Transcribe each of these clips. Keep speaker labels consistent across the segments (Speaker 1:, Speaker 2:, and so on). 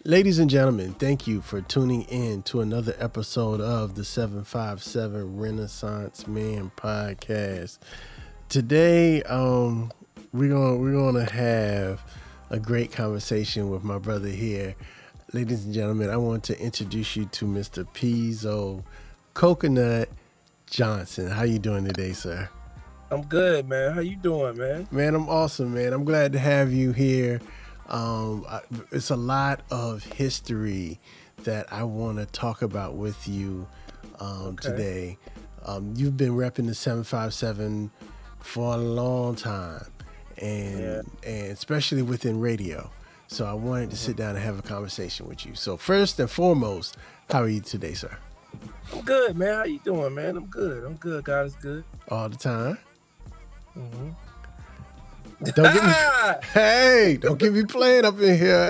Speaker 1: Ladies and gentlemen, thank you for tuning in to another episode of the 757 Renaissance Man podcast. Today, we're gonna have a great conversation with my brother here. Ladies and gentlemen, I want to introduce you to Mr. Pezo Coconut Johnson. How you doing today, sir?
Speaker 2: I'm good, man. How you doing, man?
Speaker 1: Man, I'm awesome, man. I'm glad to have you here. It's a lot of history that I want to talk about with you today. You've been repping the 757 for a long time, and especially within radio. So I wanted to sit down and have a conversation with you. So first and foremost, how are you today, sir?
Speaker 2: I'm good, man. How you doing, man? I'm good. God is good.
Speaker 1: All the time?
Speaker 2: Mm-hmm.
Speaker 1: Don't get me, hey, don't get me playing up in here.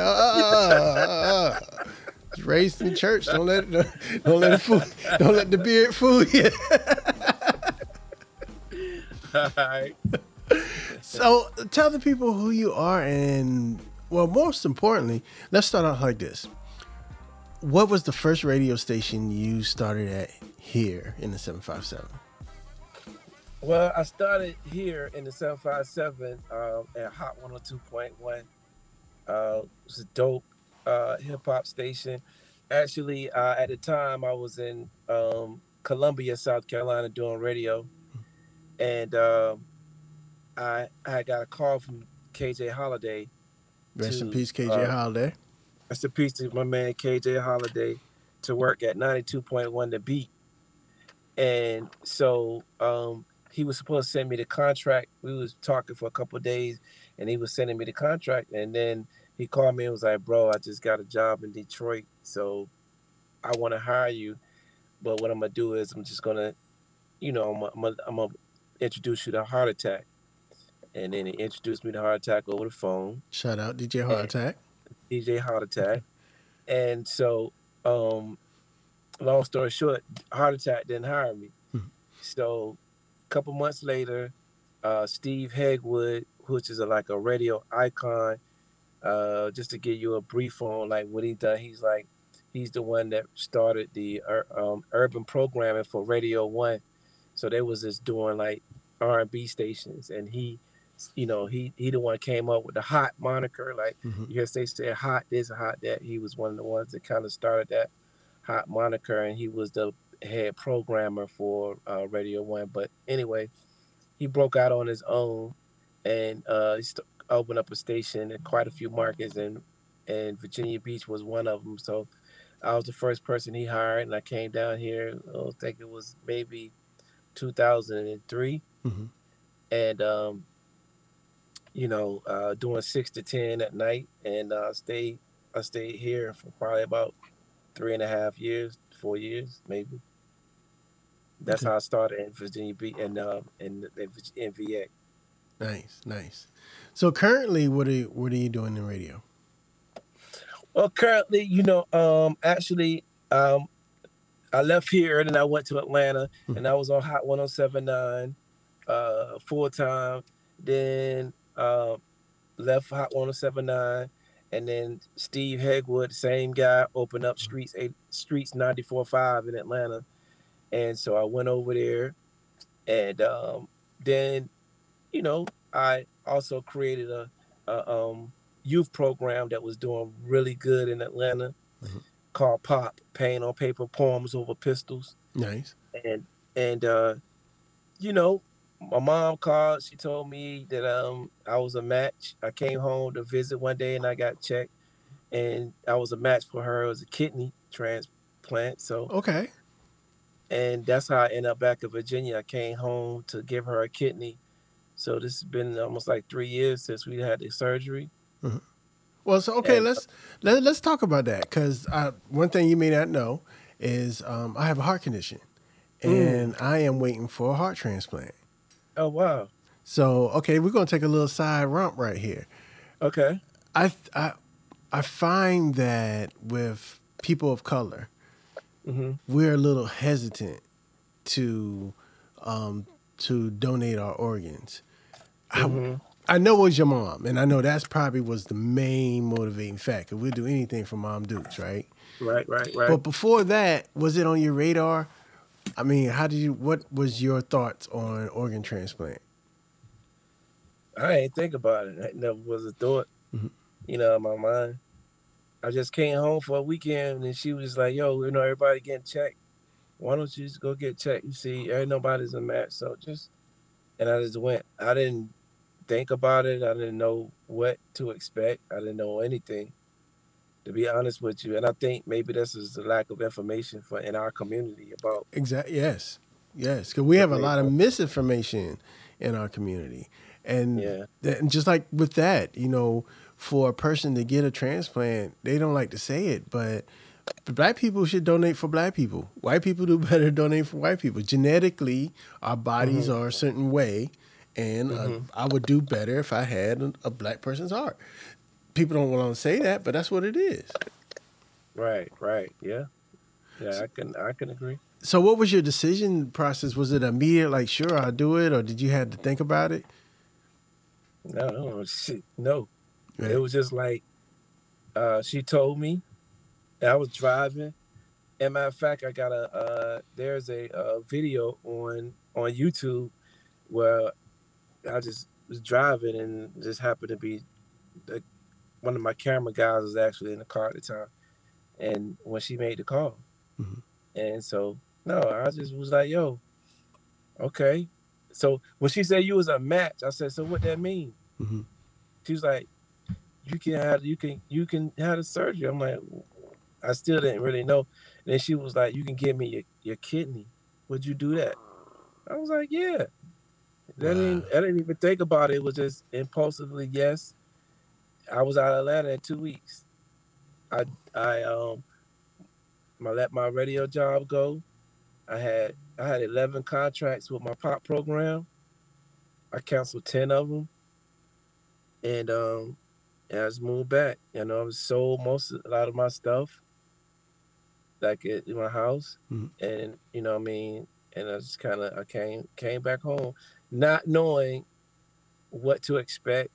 Speaker 1: Raised in church. Don't let the beard fool you.
Speaker 2: All right.
Speaker 1: So tell the people who you are, and well, most importantly, let's start out like this. What was the first radio station you started at here in the 757?
Speaker 2: Well, I started here in the 757 at Hot 102.1. It's a dope hip-hop station. Actually, at the time, I was in Columbia, South Carolina doing radio. And I got a call from KJ Holiday.
Speaker 1: Rest in peace, KJ Holiday.
Speaker 2: Rest in peace to my man, KJ Holiday, to work at 92.1 The Beat. And so... he was supposed to send me the contract. We was talking for a couple of days, and he was sending me the contract. And then he called me and was like, "Bro, I just got a job in Detroit, so I want to hire you. But what I'm gonna do is I'm just gonna, I'm gonna introduce you to Heart Attack." And then he introduced me to Heart Attack over the phone.
Speaker 1: Shout out DJ Heart Attack.
Speaker 2: DJ Heart Attack. And so, long story short, Heart Attack didn't hire me. So. Couple months later, Steve Hegwood, which is like a radio icon, just to give you a brief on like what he done. He's the one that started the urban programming for Radio 1. So they was just doing like R&B stations, and he the one came up with the Hot moniker. Like you hear they say Hot this, Hot that. He was one of the ones that kind of started that Hot moniker, and he was the head programmer for Radio 1. But anyway, he broke out on his own, and he opened up a station in quite a few markets, and Virginia Beach was one of them. So I was the first person he hired, and I came down here, I think it was maybe 2003, and doing 6 to 10 at night, and I stayed here for probably about 3.5 years, 4 years maybe. That's how I started in Virginia Beach and in VA.
Speaker 1: Nice. So currently, what are you doing in radio?
Speaker 2: Well, currently, actually, I left here and then I went to Atlanta, and I was on Hot 107.9 full time. Then left Hot 107.9, and then Steve Hegwood, same guy, opened up Streets 94.5 in Atlanta. And so I went over there, and then, I also created a youth program that was doing really good in Atlanta, called POP, Pain on Paper, Poems Over Pistols.
Speaker 1: Nice.
Speaker 2: And my mom called. She told me that I was a match. I came home to visit one day, and I got checked, and I was a match for her. It was a kidney transplant. So
Speaker 1: okay.
Speaker 2: And that's how I ended up back in Virginia. I came home to give her a kidney. So this has been almost like 3 years since we had the surgery.
Speaker 1: Well, so okay,
Speaker 2: And
Speaker 1: let's talk about that because one thing you may not know is I have a heart condition, and I am waiting for a heart transplant.
Speaker 2: oh wow,
Speaker 1: So okay, we're gonna take a little side romp right here.
Speaker 2: okay,
Speaker 1: I I I find that with people of color,
Speaker 2: mm-hmm.
Speaker 1: we're a little hesitant to donate our organs. I,
Speaker 2: Mm-hmm.
Speaker 1: I know it was your mom, and I know that's probably was the main motivating factor. We'll do anything for Mom Dukes, right?
Speaker 2: Right, right, right.
Speaker 1: But before that, was it on your radar? I mean, how did you? What was your thoughts on organ transplant?
Speaker 2: I ain't think about it. That never was a thought,
Speaker 1: Mhm.
Speaker 2: in my mind. I just came home for a weekend and she was like, yo, everybody getting checked. Why don't you just go get checked? You see, ain't nobody's a match. So and I just went. I didn't think about it. I didn't know what to expect. I didn't know anything, to be honest with you. And I think maybe this is the lack of information in our community about
Speaker 1: Exactly. Yes. Yes. Because we have a
Speaker 2: donating.
Speaker 1: lot of misinformation in our community,
Speaker 2: Yeah.
Speaker 1: and just like with that, for a person to get a transplant, they don't like to say it, but black people should donate for black people. White people do better to donate for white people. Genetically, our bodies
Speaker 2: Mm-hmm.
Speaker 1: are a certain way, and
Speaker 2: Mm-hmm.
Speaker 1: I would do better if I had a black person's heart. People don't want to say that, but that's what it is.
Speaker 2: Right. Right. Yeah. Yeah. I can agree.
Speaker 1: So, what was your decision process? Was it immediate, like, sure, I'll do it, or did you have to think about it?
Speaker 2: No, no, shit, no. It
Speaker 1: Right.
Speaker 2: was just like she told me. I was driving. And matter of fact, I got there's a video on YouTube where I just was driving and just happened to be the, one of my camera guys was actually in the car at the time. And when she made the call,
Speaker 1: Mm-hmm.
Speaker 2: and so no, I just was like, yo, okay. So when she said you was a match, I said, so what that mean?
Speaker 1: Mm-hmm.
Speaker 2: She was like, you can have the surgery. I'm like, I still didn't really know. And then she was like, you can give me your kidney. Would you do that? I was like, yeah.
Speaker 1: Wow.
Speaker 2: I didn't even think about it. It was just impulsively yes. I was out of Atlanta in 2 weeks. I I let my radio job go. I had 11 contracts with my pop program. I canceled 10 of them, and I just moved back. I was sold a lot of my stuff like in my house,
Speaker 1: Mm-hmm.
Speaker 2: and what I mean. And I just kind of I came back home, not knowing what to expect,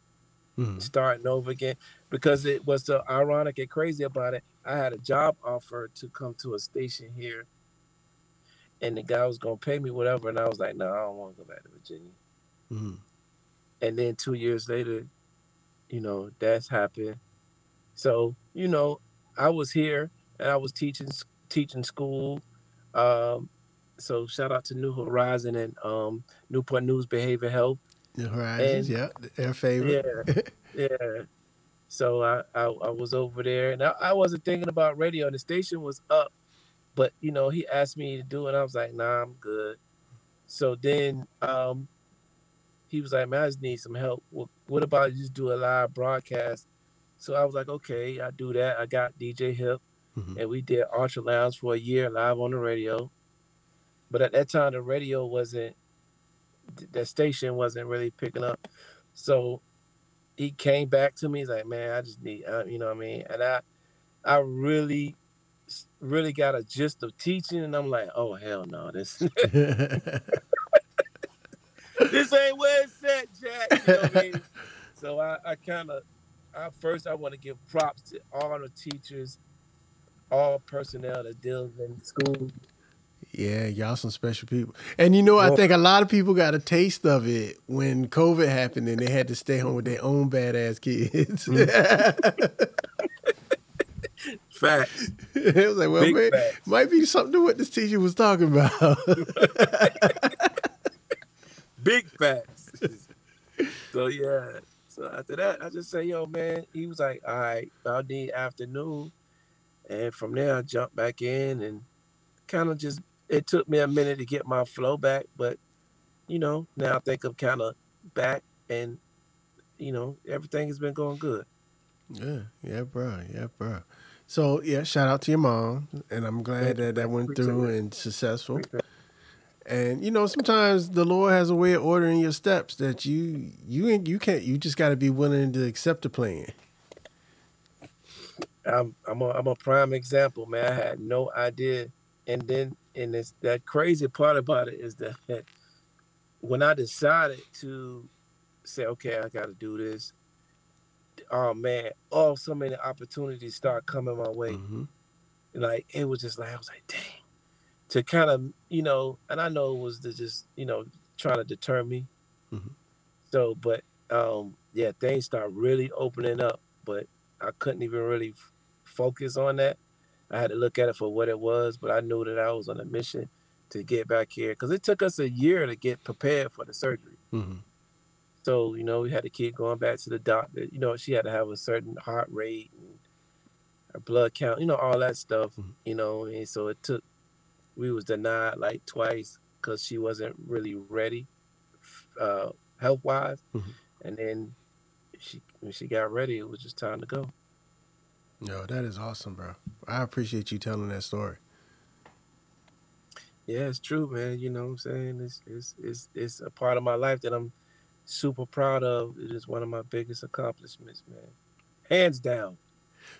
Speaker 1: Mm-hmm.
Speaker 2: starting over again, because it was so ironic and crazy about it. I had a job offer to come to a station here, and the guy was gonna pay me whatever, and I was like, no, I don't want to go back to Virginia.
Speaker 1: Mm-hmm.
Speaker 2: And then 2 years later, that's happened. So I was here and I was teaching school. Um, so shout out to New Horizon and Newport News Behavior Health.
Speaker 1: The Horizons,
Speaker 2: And
Speaker 1: yeah, their favorite.
Speaker 2: yeah, yeah. So I was over there, and I wasn't thinking about radio. And the station was up, but he asked me to do it. And I was like, nah, I'm good. So then he was like, man, I just need some help. What about you just do a live broadcast? So I was like, okay, I do that. I got DJ Hip,
Speaker 1: Mm-hmm.
Speaker 2: and we did Ultra Lounge for a year live on the radio. But at that time, the radio wasn't, the station wasn't really picking up. So he came back to me. He's like, man, I just need, you know what I mean? And I really, really got a gist of teaching. And I'm like, oh, hell no, this, this ain't where it's at, Jack. You know what I mean? So I kind of, first, I want to give props to all the teachers, all personnel that deals in school.
Speaker 1: Yeah, y'all some special people. And I
Speaker 2: Well,
Speaker 1: think a lot of people got a taste of it when COVID happened and they had to stay home with their own badass kids.
Speaker 2: facts,
Speaker 1: It was like, well,
Speaker 2: big
Speaker 1: man,
Speaker 2: facts,
Speaker 1: might be something to what this teacher was talking about.
Speaker 2: big facts. So yeah. So after that, I just say, yo, man. He was like, all right, I'll need afternoon, and from there I jumped back in and kind of just. It took me a minute to get my flow back, but now I think I'm kind of back, and everything has been going good.
Speaker 1: Yeah, bro. Yeah, bro. So yeah, shout out to your mom, and I'm glad
Speaker 2: Thank you,
Speaker 1: that
Speaker 2: man.
Speaker 1: that went
Speaker 2: Appreciate
Speaker 1: through
Speaker 2: it.
Speaker 1: and successful.
Speaker 2: Appreciate
Speaker 1: And you know, sometimes the Lord has a way of ordering your steps that you can't. You just got to be willing to accept the plan.
Speaker 2: I'm a prime example, man. I had no idea. And it's that crazy part about it is that when I decided to say, okay, I got to do this, oh man, so many opportunities start coming my way.
Speaker 1: Mm-hmm.
Speaker 2: Like it was just like I was like, dang, to kind of and I know it was to just trying to deter me.
Speaker 1: Mm-hmm.
Speaker 2: So, but yeah, things start really opening up, but I couldn't even really focus on that. I had to look at it for what it was, but I knew that I was on a mission to get back here because it took us a year to get prepared for the surgery.
Speaker 1: Mm-hmm.
Speaker 2: So, we had to keep going back to the doctor. She had to have a certain heart rate and her blood count, all that stuff, and so we was denied like twice because she wasn't really ready, uh, health wise.
Speaker 1: Mm-hmm.
Speaker 2: And then when she got ready, it was just time to go.
Speaker 1: Yo, that is awesome, bro. I appreciate you telling that story.
Speaker 2: Yeah, it's true, man. You know what I'm saying? It's a part of my life that I'm super proud of. It is one of my biggest accomplishments, man. Hands down.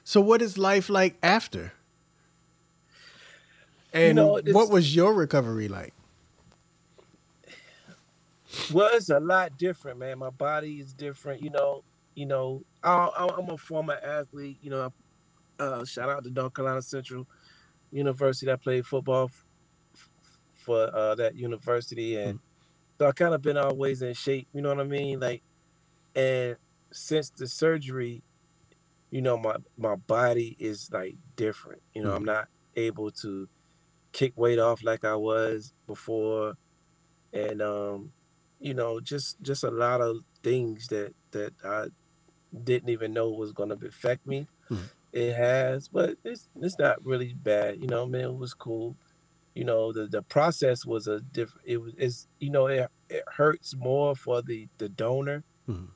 Speaker 1: So, what is life like after?
Speaker 2: You know,
Speaker 1: And what
Speaker 2: it's
Speaker 1: was your recovery like?
Speaker 2: well, it's a lot different, man. My body is different. I'm a former athlete. Shout out to North Carolina Central University. I played football for that university, and so I kind of been always in shape. You know what I mean? Like, and since the surgery, my body is like different. I'm
Speaker 1: Mm-hmm.
Speaker 2: not able to kick weight off like I was before, and just a lot of things that I didn't even know was going to affect me.
Speaker 1: Mm-hmm.
Speaker 2: It has, but it's not really bad. Man, it was cool. The process was a different. It was it hurts more for the donor
Speaker 1: Mm-hmm.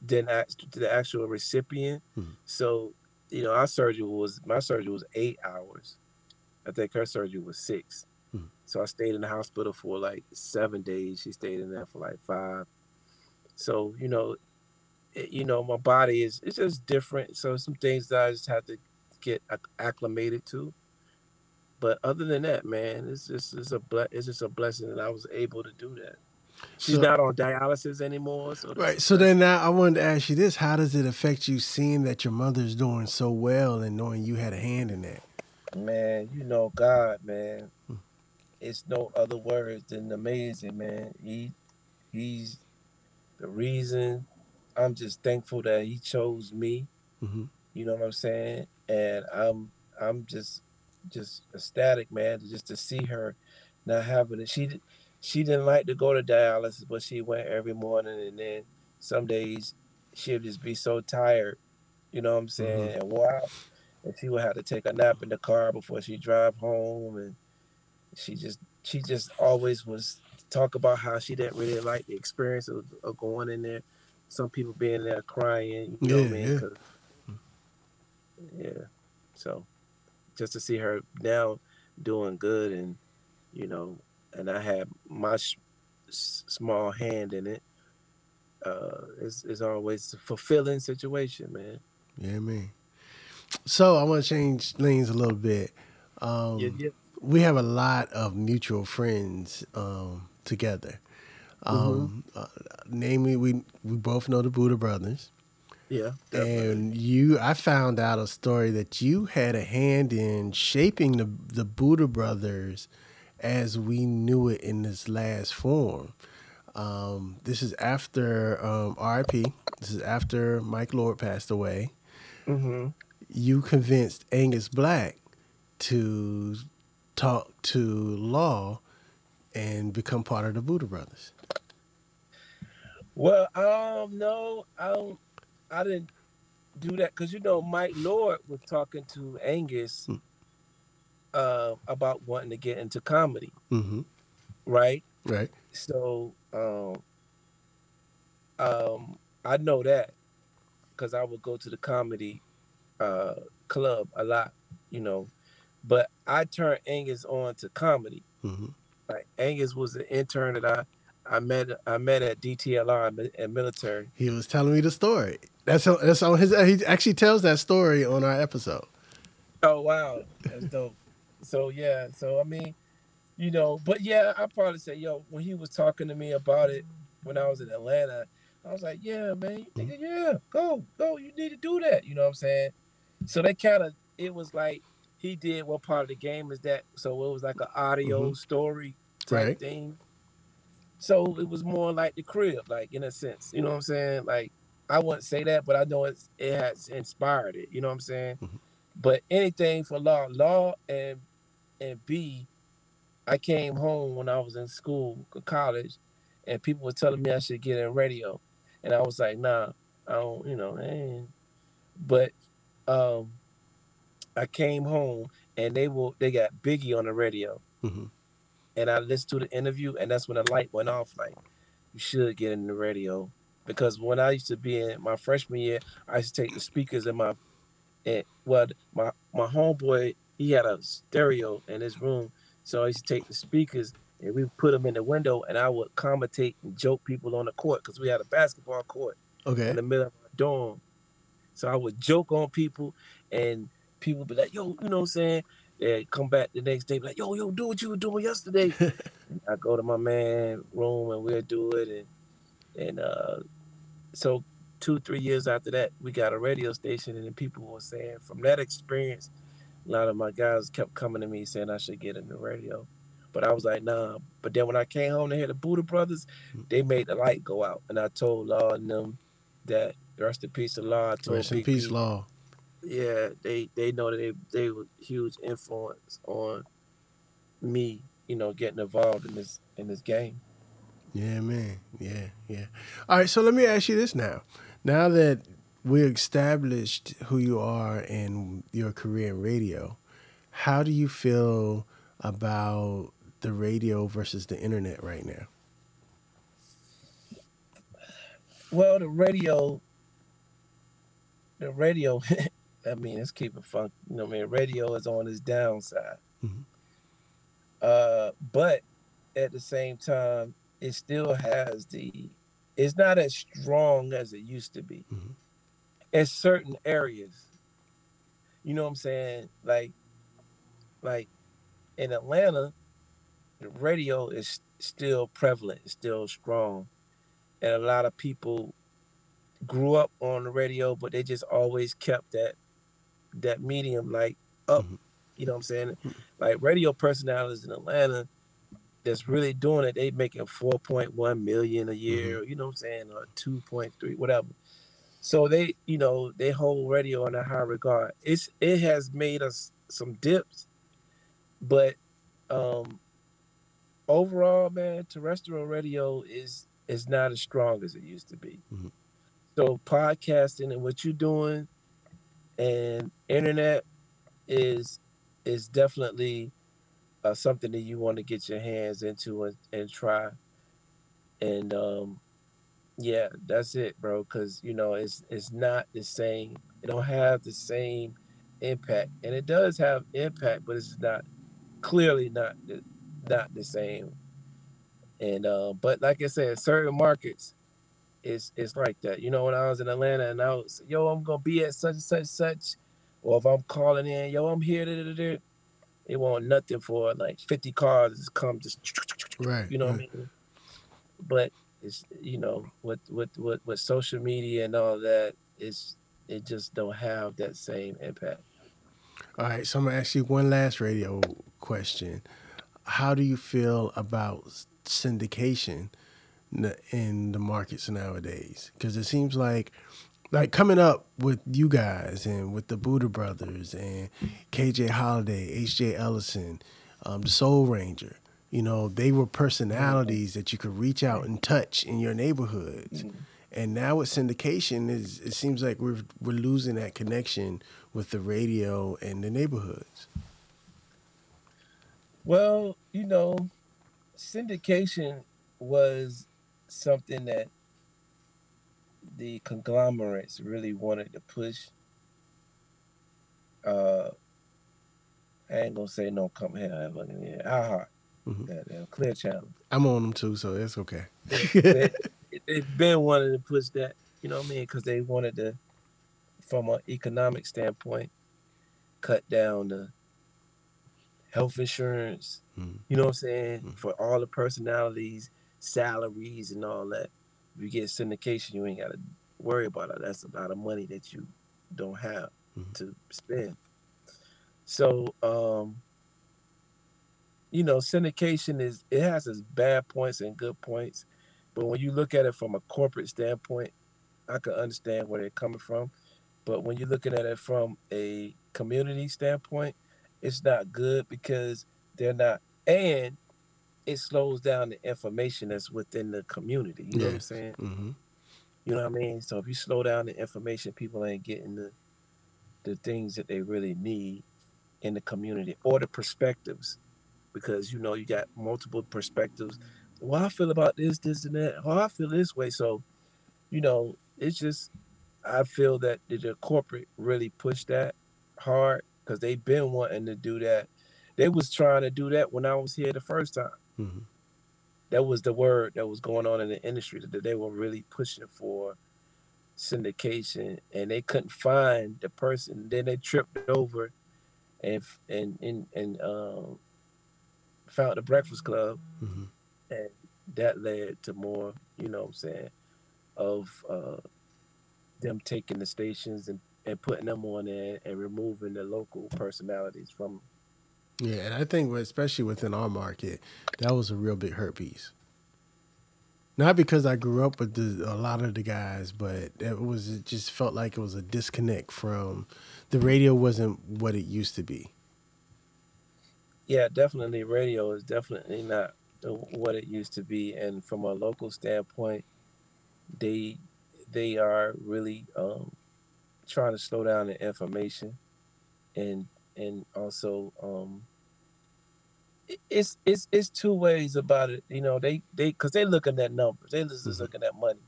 Speaker 2: than the actual recipient.
Speaker 1: Mm-hmm.
Speaker 2: So my surgery was 8 hours. I think her surgery was 6.
Speaker 1: Mm-hmm.
Speaker 2: So I stayed in the hospital for like 7 days. She stayed in there for like 5. So my body is it's just different. So some things that I just have to get acclimated to. But other than that, man, it's just a blessing that I was able to do that. She's
Speaker 1: So,
Speaker 2: not on dialysis anymore, so that's
Speaker 1: right.
Speaker 2: a
Speaker 1: So then
Speaker 2: blessing.
Speaker 1: now I wanted to ask you this: how does it affect you seeing that your mother's doing so well and knowing you had a hand in that?
Speaker 2: Man, God, man. It's no other words than amazing, man. He's the reason. I'm just thankful that he chose me.
Speaker 1: Mm-hmm.
Speaker 2: You know what I'm saying? And I'm just ecstatic, man, just to see her not having it. She didn't like to go to dialysis, but she went every morning, and then some days she'd just be so tired, you know what I'm
Speaker 1: Mm-hmm.
Speaker 2: saying, and wore out, and she would have to take a nap in the car before she drive home, and she just always was talk about how she didn't really like the experience of going in there. Some people being there crying,
Speaker 1: Yeah,
Speaker 2: man,
Speaker 1: yeah.
Speaker 2: because yeah. So just to see her now doing good, and you know, and I had my small hand in it. Is always a fulfilling situation, man.
Speaker 1: Yeah, man. So I want to change lanes a little bit.
Speaker 2: Yeah,
Speaker 1: Um,
Speaker 2: yeah.
Speaker 1: we have a lot of mutual friends together.
Speaker 2: Mm-hmm.
Speaker 1: Uh, Namely, we both know the Buddha brothers.
Speaker 2: Yeah, definitely.
Speaker 1: And I found out a story that you had a hand in shaping the Buddha brothers as we knew it in this last form. This is after RIP. This is after Mike Lord passed away.
Speaker 2: Mm-hmm.
Speaker 1: You convinced Angus Black to talk to Law and become part of the Buddha Brothers.
Speaker 2: Well, no, I didn't do that because Mike Lord was talking to Angus about wanting to get into comedy,
Speaker 1: Mm-hmm.
Speaker 2: right?
Speaker 1: Right.
Speaker 2: So I know that. because I would go to the comedy uh, club a lot, you know. But I turned Angus on to comedy.
Speaker 1: Mm-hmm.
Speaker 2: Like Angus was an intern that I met at DTLR and military.
Speaker 1: He was telling me the story. That's on his. He actually tells that story on our episode.
Speaker 2: Oh wow, that's dope. So yeah, so I mean, but yeah, I probably say, yo, when he was talking to me about it when I was in Atlanta, I was like, yeah, man,
Speaker 1: Mm-hmm.
Speaker 2: nigga, yeah, go, you need to do that. You know what I'm saying? So they kind of, it was like he did what part of the game is that, so it was like an
Speaker 1: Mm-hmm.
Speaker 2: audio story type
Speaker 1: Right.
Speaker 2: thing. So it was more like the crib, like in a sense, you know what I'm saying? Like I wouldn't say that, but I know it has inspired it. You know what I'm saying?
Speaker 1: Mm-hmm.
Speaker 2: But anything for law, and B, I came home when I was in school, college, and people were telling me I should get in radio, and I was like, nah, I don't, but um, I came home and they got Biggie on the radio,
Speaker 1: Mm-hmm.
Speaker 2: and I listened to the interview, and that's when the light went off. Like, you should get in the radio because when I used to be in my freshman year, I used to take the speakers in my homeboy, he had a stereo in his room, so I used to take the speakers and we put them in the window, and I would commentate and joke people on the court because we had a basketball court in
Speaker 1: Okay.
Speaker 2: the middle of our dorm. So I would joke on people, and people would be like, "Yo, you know what I'm saying?" And come back the next day, be like, "Yo, do what you were doing yesterday." And I go to my man room and we'll do it, and so 2 3 years after that, we got a radio station, and then people were saying from that experience, a lot of my guys kept coming to me saying I should get in the radio. But I was like, nah. But then when I came home to hear the Buddha Brothers, they made the light go out. And I told Law and them that the rest in peace of Law. I told
Speaker 1: Rest in
Speaker 2: Big
Speaker 1: peace,
Speaker 2: P,
Speaker 1: Law.
Speaker 2: yeah, they know that they were huge influence on me, getting involved in this game.
Speaker 1: Yeah, man. Yeah, yeah. All right, so let me ask you this now. Now that we established who you are and your career in radio, how do you feel about the radio versus the internet right now?
Speaker 2: Well, the radio, I mean, let's keep it fun. Radio is on its downside.
Speaker 1: Mm-hmm.
Speaker 2: But at the same time, it still has it's not as strong as it used to be.
Speaker 1: Mm-hmm.
Speaker 2: In certain areas, you know what I'm saying? Like in Atlanta, the radio is still prevalent, it's still strong. And a lot of people grew up on the radio, but they just always kept that medium like up.
Speaker 1: Mm-hmm.
Speaker 2: You know what I'm saying? Like radio personalities in Atlanta that's really doing it, they making 4.1 million a
Speaker 1: Mm-hmm.
Speaker 2: year, you know what I'm saying, or 2.3, whatever. So they hold radio in a high regard. It has made us some dips, but um overall, man, terrestrial radio is not as strong as it used to be.
Speaker 1: Mm-hmm.
Speaker 2: So podcasting and what you're doing and internet is is definitely something that you want to get your hands into and try. And yeah, that's it, bro. Because it's not the same. It don't have the same impact, and it does have impact, but it's not clearly not the same. And but like I said, certain markets, it's like that. When I was in Atlanta and I was, yo, I'm gonna be at such and such such, or if I'm calling in, yo, I'm here. Da, da, da, da. They want nothing for like 50 cars to come, just
Speaker 1: Right,
Speaker 2: you know what I
Speaker 1: right.
Speaker 2: mean. But it's with social media and all that, it just don't have that same impact.
Speaker 1: All right, so I'm gonna ask you one last radio question. How do you feel about syndication in the markets nowadays? Because it seems like coming up with you guys and with the Buddha Brothers and KJ Holiday, HJ Ellison, the Soul Ranger. They were personalities that you could reach out and touch in your neighborhoods. And now with syndication, it seems like we're losing that connection with the radio and the neighborhoods.
Speaker 2: Well, syndication was something that the conglomerates really wanted to push. I ain't gonna say no come here, iHeart, Clear Channel.
Speaker 1: I'm on them too, so it's okay.
Speaker 2: They've been wanting to push that, you know what I mean? Because they wanted to, from an economic standpoint, cut down the health insurance, you know what I'm saying, for all the personalities, salaries, and all that. If you get syndication, you ain't got to worry about it. That's a lot of money that you don't have to spend. So, syndication it has its bad points and good points, but when you look at it from a corporate standpoint, I can understand where they're coming from. But when you're looking at it from a community standpoint, it's not good because they're not, and it slows down the information that's within the community. You know what I'm saying? You know what I mean? So if you slow down the information, people ain't getting the things that they really need in the community, or the perspectives, because you got multiple perspectives. Well, I feel about this, and that. Oh, I feel this way. So, it's just, I feel that the corporate really pushed that hard because they've been wanting to do that. They was trying to do that when I was here the first time. That was the word that was going on in the industry, that they were really pushing for syndication, and they couldn't find the person. Then they tripped over and found the Breakfast Club, and that led to more, of them taking the stations and putting them on there and removing the local personalities from.
Speaker 1: Yeah, and I think especially within our market, that was a real big hurt piece. Not because I grew up with a lot of the guys, but it just felt like it was a disconnect from the radio wasn't what it used to be.
Speaker 2: Yeah, definitely. Radio is definitely not what it used to be, and from a local standpoint, they are really trying to slow down the information, and also it's two ways about it. They because they looking at numbers, they just looking at money,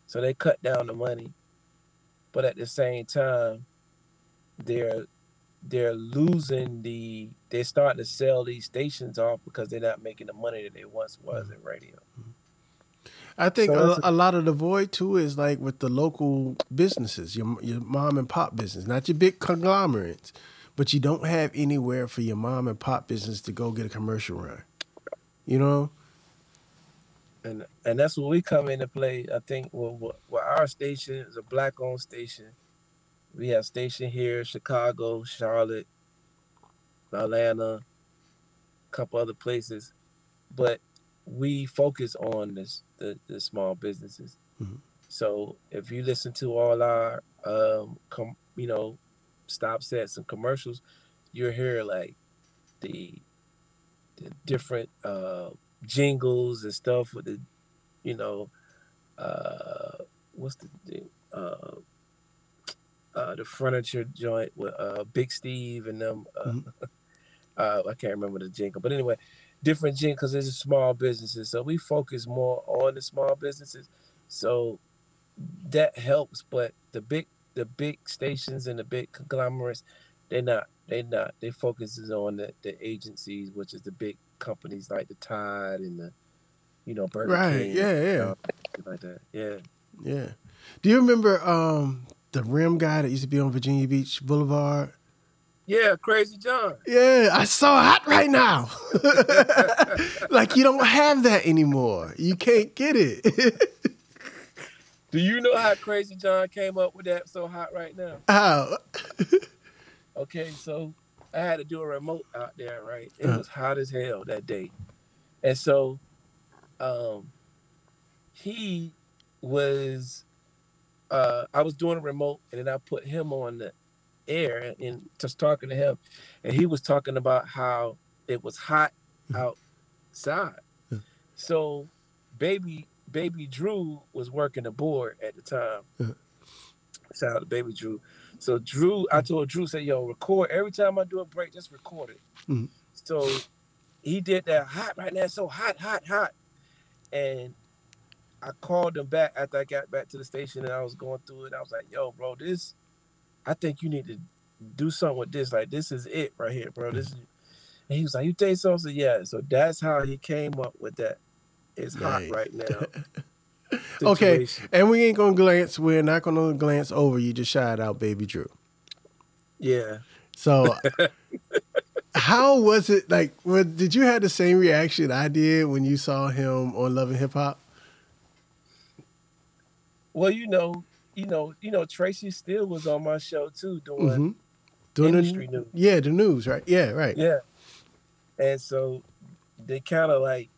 Speaker 2: so they cut down the money, but at the same time, they're losing they're starting to sell these stations off because they're not making the money that they once was in radio.
Speaker 1: I think a lot of the void too is like with the local businesses, your mom and pop business, not your big conglomerates, but you don't have anywhere for your mom and pop business to go get a commercial run,
Speaker 2: And that's where we come into play. I think our station is a black-owned station. We have station here, Chicago, Charlotte, Atlanta, a couple other places, but we focus on the small businesses. So if you listen to all our stop sets and commercials, you'll hear like the different jingles and stuff with the what's the furniture joint with Big Steve and them. I can't remember the jingle, but anyway, different jingle because it's small businesses. So we focus more on the small businesses, so that helps. But the big stations and the big conglomerates, they're not. They focuses on the agencies, which is the big companies like the Tide and the Burger King.
Speaker 1: Yeah.
Speaker 2: Like that. Yeah.
Speaker 1: Do you remember the rim guy that used to be on Virginia Beach Boulevard?
Speaker 2: Yeah, Crazy John.
Speaker 1: Yeah, I saw Hot Right Now. Like you don't have that anymore. You can't get it.
Speaker 2: Do you know how Crazy John came up with that So Hot Right Now?
Speaker 1: How?
Speaker 2: Okay, so I had to do a remote out there, right? It was hot as hell that day. And so he was I was doing a remote, and then I put him on the air and just talking to him, and he was talking about how it was hot outside. So baby Drew was working the board at the time. Shout out to baby Drew. So Drew, I told Drew, say, yo, record every time I do a break, just record it. So he did that hot right now, so hot. And I called them back after I got back to the station and I was going through it. I was like, yo, bro, I think you need to do something with this. Like, this is it right here, bro. This is, and he was like, you think so? I said, yeah. So that's how he came up with that. It's hot
Speaker 1: Nice.
Speaker 2: right now.
Speaker 1: Okay,
Speaker 2: Situation.
Speaker 1: and we ain't gonna glance. We're not gonna glance over. You just shouted out Baby Drew.
Speaker 2: Yeah.
Speaker 1: So, how was it? Like, did you have the same reaction I did when you saw him on Love and Hip Hop?
Speaker 2: Well, Tracy Steele was on my show too doing
Speaker 1: Doing
Speaker 2: industry news.
Speaker 1: Yeah, the news, right? Yeah, right.
Speaker 2: Yeah. And so they kind of like,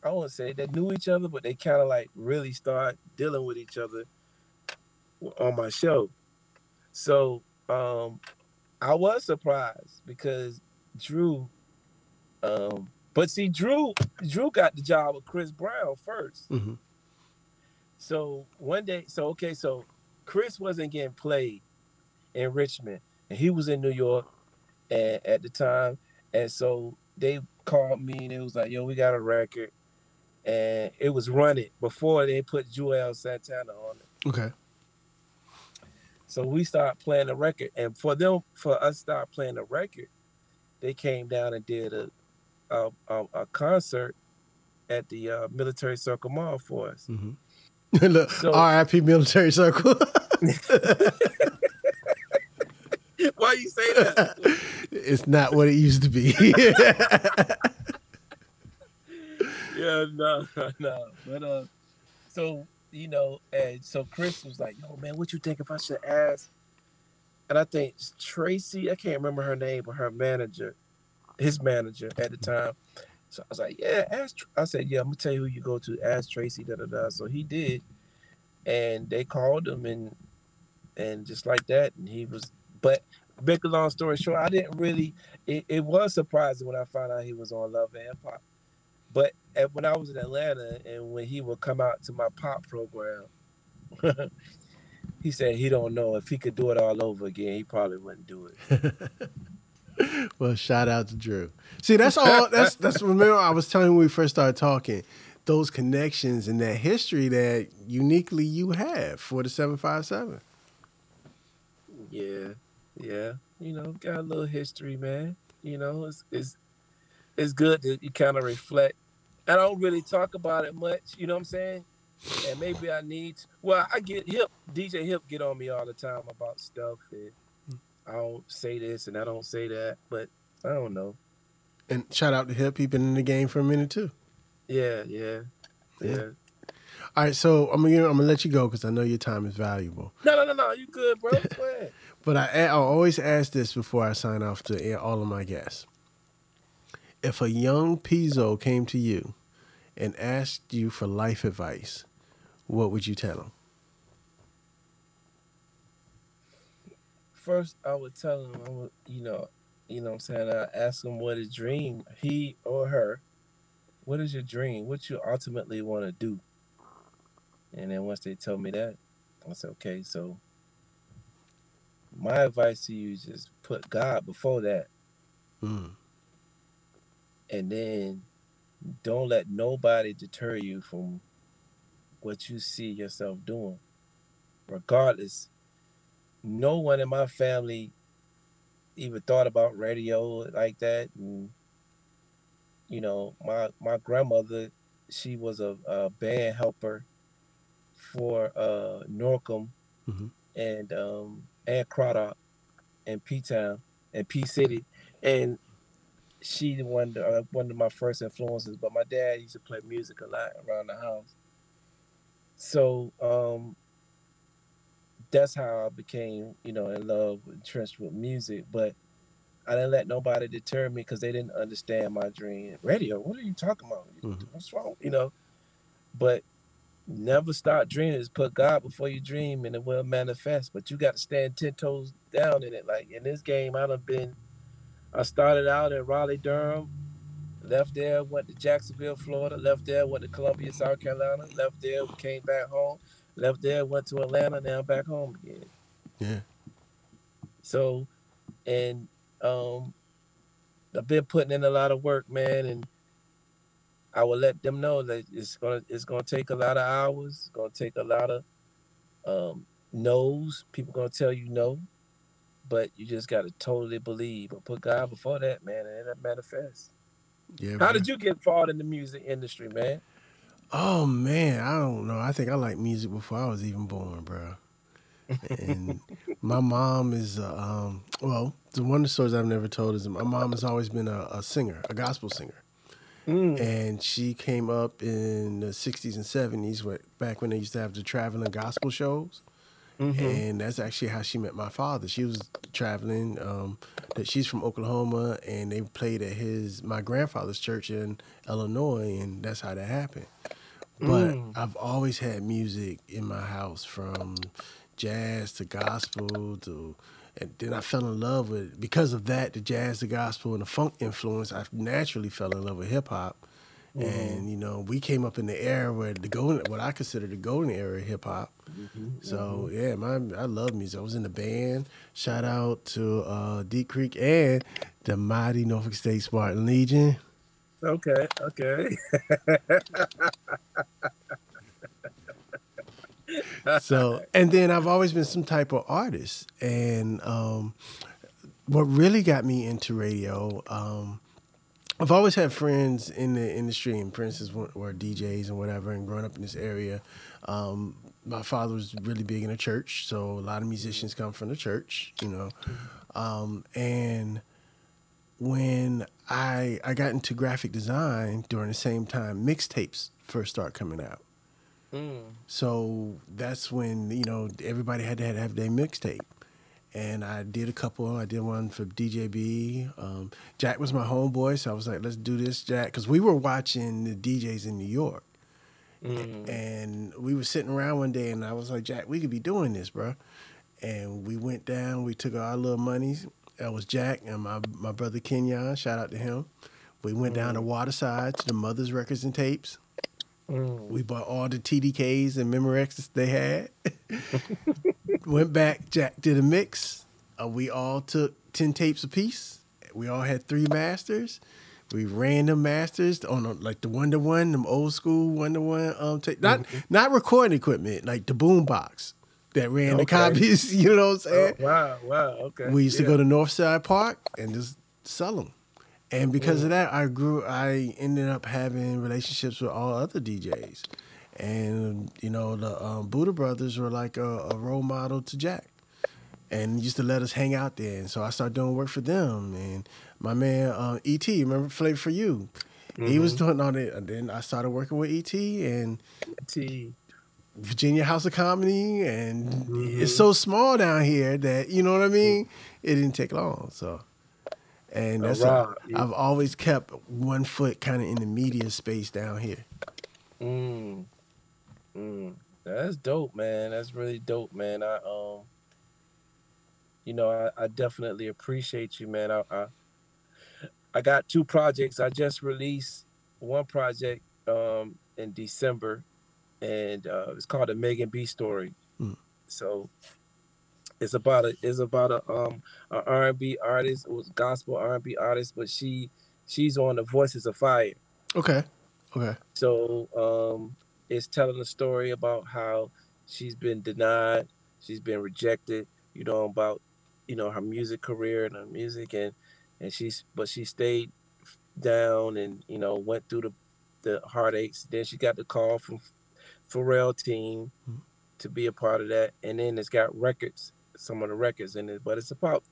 Speaker 2: I won't say they knew each other, but they kind of like really start dealing with each other on my show. So I was surprised because Drew, but see, Drew got the job with Chris Brown first.
Speaker 1: Mm-hmm.
Speaker 2: So one day, so Chris wasn't getting played in Richmond, and he was in New York, and at the time, and so they called me and it was like, "Yo, we got a record," and it was running before they put Joel Santana on it.
Speaker 1: Okay.
Speaker 2: So we started playing the record, and for us to start playing the record, they came down and did a concert at the Military Circle Mall for us.
Speaker 1: Mm-hmm. Look, so, R.I.P. Military Circle.
Speaker 2: Why you say that?
Speaker 1: It's not what it used to be.
Speaker 2: Yeah, no. But so and so Chris was like, "Yo, man, what you think if I should ask?" And I think Tracy, I can't remember her name, but his manager at the time. So I was like, "Yeah, ask." I said, "Yeah, I'm gonna tell you who you go to. Ask Tracy." Da da da. So he did, and they called him, and just like that, and he was. But make a long story short, I didn't really. It was surprising when I found out he was on Love and Hip Hop. But when I was in Atlanta, and when he would come out to my pop program, he said he don't know if he could do it all over again. He probably wouldn't do it.
Speaker 1: Well, shout out to Drew. See, that's all. That's remember I was telling you when we first started talking, those connections and that history that uniquely you have for the 757.
Speaker 2: Yeah. Got a little history, man. It's good that you kind of reflect. I don't really talk about it much, you know what I'm saying? And maybe I need to, well, I get DJ Hip get on me all the time about stuff, and I don't say this and I don't say that, but I don't know.
Speaker 1: And shout out to Hip, he's been in the game for a minute too.
Speaker 2: Yeah.
Speaker 1: All right, so I'm gonna let you go because I know your time is valuable.
Speaker 2: No, you good, bro. Go ahead.
Speaker 1: But I always ask this before I sign off to all of my guests. If a young Pezo came to you and asked you for life advice, what would you tell him?
Speaker 2: First, I would tell him, what I'm saying? I ask him what his dream, he or her, what is your dream? What you ultimately want to do? And then once they tell me that, I said, okay, so my advice to you is just put God before that. And then don't let nobody deter you from what you see yourself doing. Regardless, no one in my family even thought about radio like that. And, my grandmother, she was a band helper for Norcom and Craddock and P-Town and P-City. And she one of my first influences, but my dad used to play music a lot around the house. So that's how I became, in love, entrenched with music. But I didn't let nobody deter me because they didn't understand my dream. Radio, what are you talking about? What's wrong? But never stop dreaming. Just put God before you dream and it will manifest. But you got to stand 10 toes down in it. Like in this game, I started out in Raleigh, Durham, left there, went to Jacksonville, Florida, left there, went to Columbia, South Carolina, left there, came back home, left there, went to Atlanta, now I'm back home again.
Speaker 1: Yeah.
Speaker 2: So, and I've been putting in a lot of work, man, and I will let them know that it's gonna take a lot of hours. It's gonna take a lot of no's. People gonna tell you no, but you just gotta totally believe and put God before that, man, and it'll manifest.
Speaker 1: Yeah,
Speaker 2: How
Speaker 1: bro.
Speaker 2: did you get involved in the music industry, man?
Speaker 1: Oh man, I don't know. I think I liked music before I was even born, bro. And my mom is well, one of the stories I've never told is my mom has always been a singer, a gospel singer.
Speaker 2: Mm.
Speaker 1: And she came up in the 60s and 70s, back when they used to have the traveling gospel shows.
Speaker 2: Mm-hmm.
Speaker 1: And that's actually how she met my father. She was traveling. That she's from Oklahoma, and they played at my grandfather's church in Illinois, and that's how that happened. But
Speaker 2: Mm.
Speaker 1: I've always had music in my house, from jazz to gospel to, and then I fell in love with, because of that, the jazz, the gospel, and the funk influence. I naturally fell in love with hip hop.
Speaker 2: Mm-hmm.
Speaker 1: And we came up in the era where what I consider the golden era of hip hop.
Speaker 2: Mm-hmm. Mm-hmm.
Speaker 1: So yeah, I love music. I was in the band. Shout out to Deep Creek and the mighty Norfolk State Spartan Legion.
Speaker 2: Okay. Okay.
Speaker 1: So, and then I've always been some type of artist. And what really got me into radio, I've always had friends in the industry, and for instance, were DJs and whatever. And growing up in this area, my father was really big in the church, so a lot of musicians come from the church. And when I got into graphic design during the same time mixtapes first start coming out.
Speaker 2: Mm.
Speaker 1: So that's when everybody had to have their mixtape, and I did a couple. I did one for DJB. Jack was my homeboy, so I was like, "Let's do this, Jack," because we were watching the DJs in New York,
Speaker 2: Mm.
Speaker 1: and we were sitting around one day, and I was like, "Jack, we could be doing this, bro." And we went down. We took our little monies. That was Jack and my brother Kenyon. Shout out to him. We went down to
Speaker 2: Mm.
Speaker 1: Waterside to the Mother's Records and Tapes.
Speaker 2: Mm.
Speaker 1: We bought all the TDKs and Memorexes they had. Went back. Jack did a mix. We all took 10 tapes apiece. We all had 3 masters. We ran them masters on like the 1-to-1, them old school 1-to-1 tape.
Speaker 2: Mm.
Speaker 1: Not recording equipment, like the boom box that ran the
Speaker 2: Okay.
Speaker 1: copies. You know what I'm
Speaker 2: Oh,
Speaker 1: saying?
Speaker 2: wow. Wow. Okay.
Speaker 1: We used to
Speaker 2: Yeah.
Speaker 1: go to Northside Park and just sell them. And because of
Speaker 2: Mm.
Speaker 1: that, I ended up having relationships with all other DJs. And, the Buddha Brothers were like a role model to Jack. And used to let us hang out there. And so I started doing work for them. And my man, E.T., remember Flavor for You? He was
Speaker 2: Mm-hmm.
Speaker 1: doing all that. And then I started working with E.T. and
Speaker 2: T.
Speaker 1: Virginia House of Comedy. And it's
Speaker 2: Mm-hmm.
Speaker 1: so small down here that, you know what I mean? It didn't take long. So, and
Speaker 2: Rob.
Speaker 1: I've always kept one foot kind of in the media space down here.
Speaker 2: Mm. Mm. That's dope, man. That's really dope, man. I definitely appreciate you, man. I got 2 projects. I just released one project in December, and it's called the Megan B Story.
Speaker 1: Mm.
Speaker 2: So it's about a R&B artist, it was gospel R&B artist, but she's on the Voices of Fire.
Speaker 1: Okay. Okay.
Speaker 2: So it's telling a story about how she's been denied, she's been rejected, about her music career and her music, and she stayed down and went through the heartaches. Then she got the call from Pharrell team
Speaker 1: Mm.
Speaker 2: to be a part of that, and then it's got some of the records in it, but it's about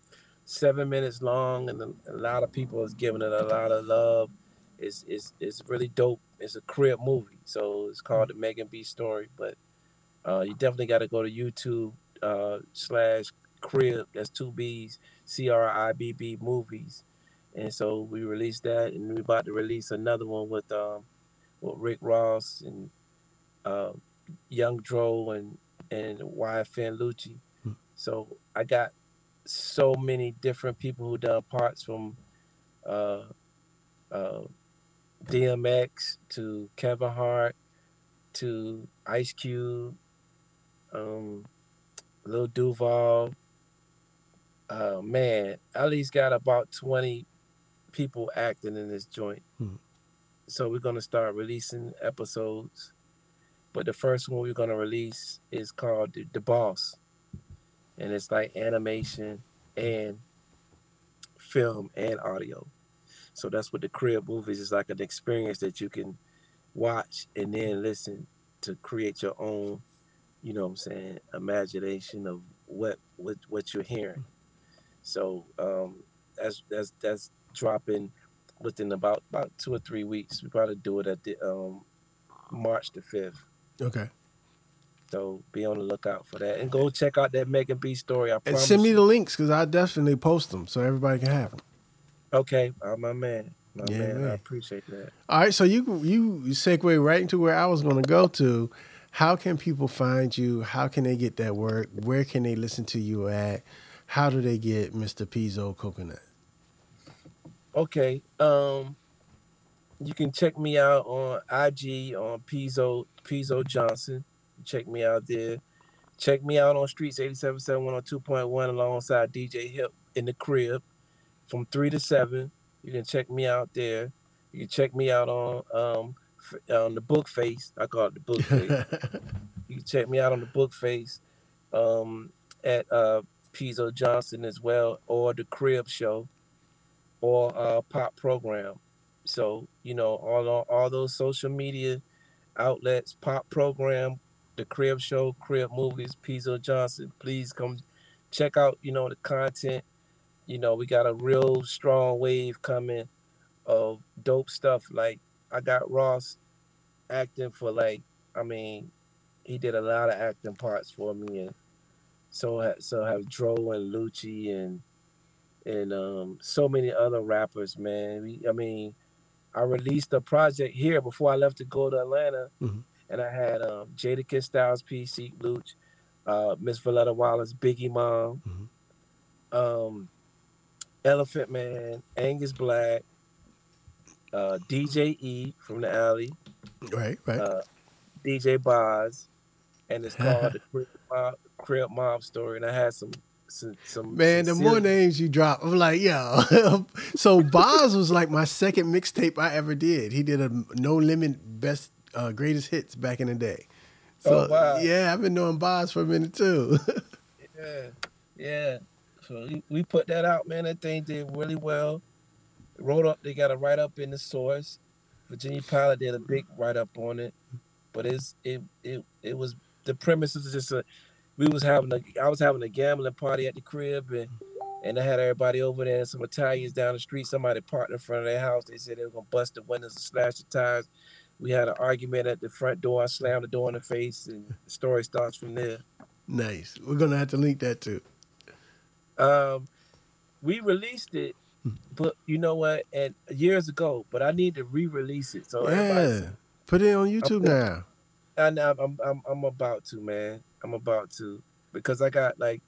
Speaker 2: 7 minutes long, and a lot of people is giving it a lot of love. It's really dope. It's a crib movie, so it's called the Megan B Story. But you definitely got to go to YouTube /crib. That's 2 B's, CRIBB movies. And so we released that, and we're about to release another one with Rick Ross and uh, Young Dro and YFN Lucci.
Speaker 1: Mm.
Speaker 2: So I got so many different people who done parts, from uh, uh, DMX to Kevin Hart to Ice Cube, um, Lil Duval. Man, at least got about 20 people acting in this joint.
Speaker 1: Mm.
Speaker 2: So we're gonna start releasing episodes. But the first one we're gonna release is called the Boss, and it's like animation and film and audio. So that's what the crib movies is, like an experience that you can watch and then listen to create your own, you know what I'm saying, imagination of what you're hearing. So that's dropping within about 2 or 3 weeks. We probably do it at the March the 5th.
Speaker 1: Okay.
Speaker 2: So be on the lookout for that, and go check out that Megan B story. I
Speaker 1: And send
Speaker 2: promise
Speaker 1: me
Speaker 2: you.
Speaker 1: the links because I definitely post them so everybody can have them.
Speaker 2: Okay, my man,
Speaker 1: Yeah,
Speaker 2: I
Speaker 1: man.
Speaker 2: appreciate that.
Speaker 1: All right, so you segue right into where I was going to go to. How can people find you? How can they get that work? Where can they listen to you at? How do they get Mr. Pezo Coconut?
Speaker 2: Okay, you can check me out on IG on Pezo Johnson. Check me out there. Check me out on Streets 87.7 102.1 alongside DJ Hip in the crib from 3 to 7. You can check me out there. You can check me out on the book face. I call it the book face. You can check me out on the book face at Pezo Johnson as well, or the Crib Show, or Pop Program. So all those social media outlets, Pop Program, the Crib Show, Crib Movies, Pezo Johnson. Please come check out the content. We got a real strong wave coming of dope stuff. Like, I got Ross acting for, like, I mean, he did a lot of acting parts for me, and so have Dro and Lucci and so many other rappers, man. I released a project here before I left to go to Atlanta,
Speaker 1: Mhm.
Speaker 2: and I had Jadakiss Styles, PC Luch, Miss Valletta Wallace, Biggie Mom, um, Elephant Man, Angus Black, DJ E from the Alley,
Speaker 1: Right, right.
Speaker 2: uh, DJ Boz, and it's called the Crib Mob Story. And I had some
Speaker 1: Man, the more
Speaker 2: serious.
Speaker 1: names you drop, I'm like, yo. So Boz was like my second mixtape I ever did. He did a No Limit Best Greatest Hits back in the day.
Speaker 2: Oh
Speaker 1: So
Speaker 2: wow,
Speaker 1: yeah, I've been knowing Boz for a minute too.
Speaker 2: yeah, yeah. So we put that out, man. That thing did really well. Wrote up, they got a write up in the source. Virginia Pilot did a big write up on it, but it was, the premise was just I was having a gambling party at the crib, and I had everybody over there, and some Italians down the street. Somebody parked in front of their house. They said they were gonna bust the windows and slash the tires. We had an argument at the front door. I slammed the door in the face, and the story starts from there.
Speaker 1: Nice. We're gonna have to link that too.
Speaker 2: We released it, but you know what? And years ago, but I need to re-release it. So everybody,
Speaker 1: Yeah. Put it on YouTube now.
Speaker 2: I'm about to, man. I'm about to, because I got like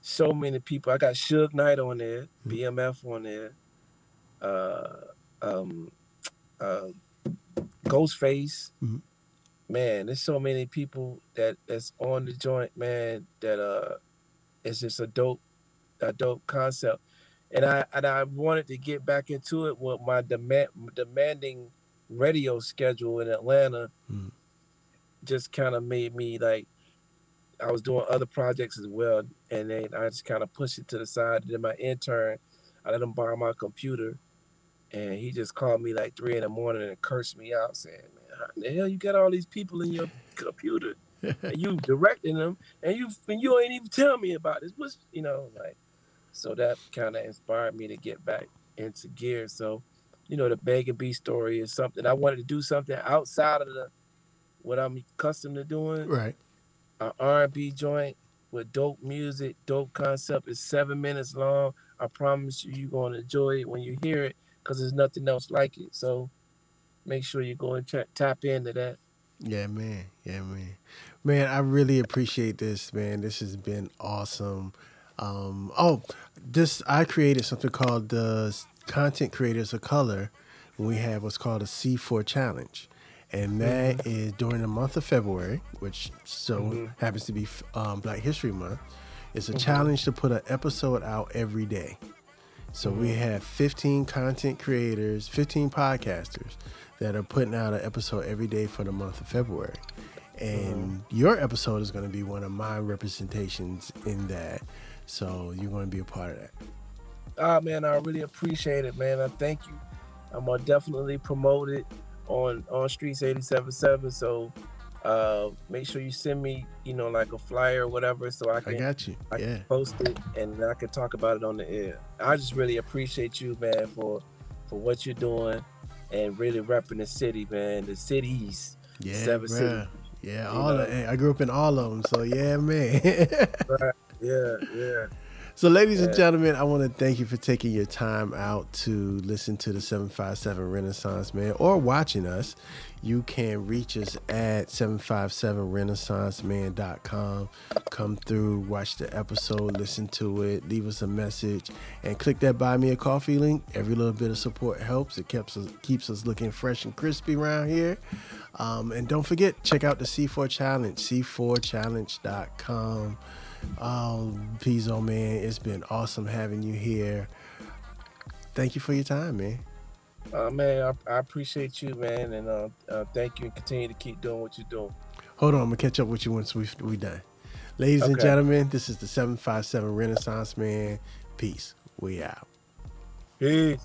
Speaker 2: so many people. I got Suge Knight on there, BMF on there, uh, um, uh, Ghostface.
Speaker 1: Mhm.
Speaker 2: Man, there's so many people that's on the joint, man. That it's just a dope concept. And I wanted to get back into it with my demanding radio schedule in Atlanta.
Speaker 1: Mhm.
Speaker 2: Just kind of made me, like, I was doing other projects as well, and then I just kind of pushed it to the side. And then my intern, I let him borrow my computer, and he just called me like 3 in the morning and cursed me out, saying, "Man, how the hell you got all these people in your computer, and you directing them, and you ain't even tell me about this? What's like?" So that kind of inspired me to get back into gear. So, the Megan B story is something I wanted to do, something outside of what I'm accustomed to doing.
Speaker 1: Right.
Speaker 2: An R&B joint with dope music, dope concept. It's 7 minutes long. I promise you're going to enjoy it when you hear it, because there's nothing else like it. So make sure you go and tap into that.
Speaker 1: Yeah, man. Yeah, man. Man, I really appreciate this, man. This has been awesome. I created something called the Content Creators of Color. We have what's called a C4 challenge, and that is during the month of February, which happens to be Black History Month. It's a challenge to put an episode out every day. So we have 15 content creators, 15 podcasters that are putting out an episode every day for the month of February. And your episode is going to be one of my representations in that. So you're going to be a part of that.
Speaker 2: Man, I really appreciate it, man. I thank you. I'm going to definitely promote it on Streets 87.7. So make sure you send me, like a flyer or whatever, so I
Speaker 1: got you.
Speaker 2: I can post it and I can talk about it on the air. I just really appreciate you, man, for what you're doing and really repping the city, man. The cities.
Speaker 1: Yeah,
Speaker 2: 7 cities.
Speaker 1: Yeah, I grew up in all of them, so yeah, man.
Speaker 2: Right. Yeah.
Speaker 1: So, ladies and gentlemen, I want to thank you for taking your time out to listen to the 757 Renaissance Man or watching us. You can reach us at 757renaissanceman.com. Come through, watch the episode, listen to it, leave us a message, and click that Buy Me a Coffee link. Every little bit of support helps. It keeps us looking fresh and crispy around here. And don't forget, check out the C4 Challenge, c4challenge.com. Pezo, man, it's been awesome having you here. Thank you for your time, man.
Speaker 2: Man, I appreciate you, man, and thank you, and continue to keep doing what you're doing.
Speaker 1: Hold on, I'm gonna catch up with you once we done. Ladies and gentlemen, this is the 757 Renaissance Man. Peace. We out.
Speaker 2: Peace.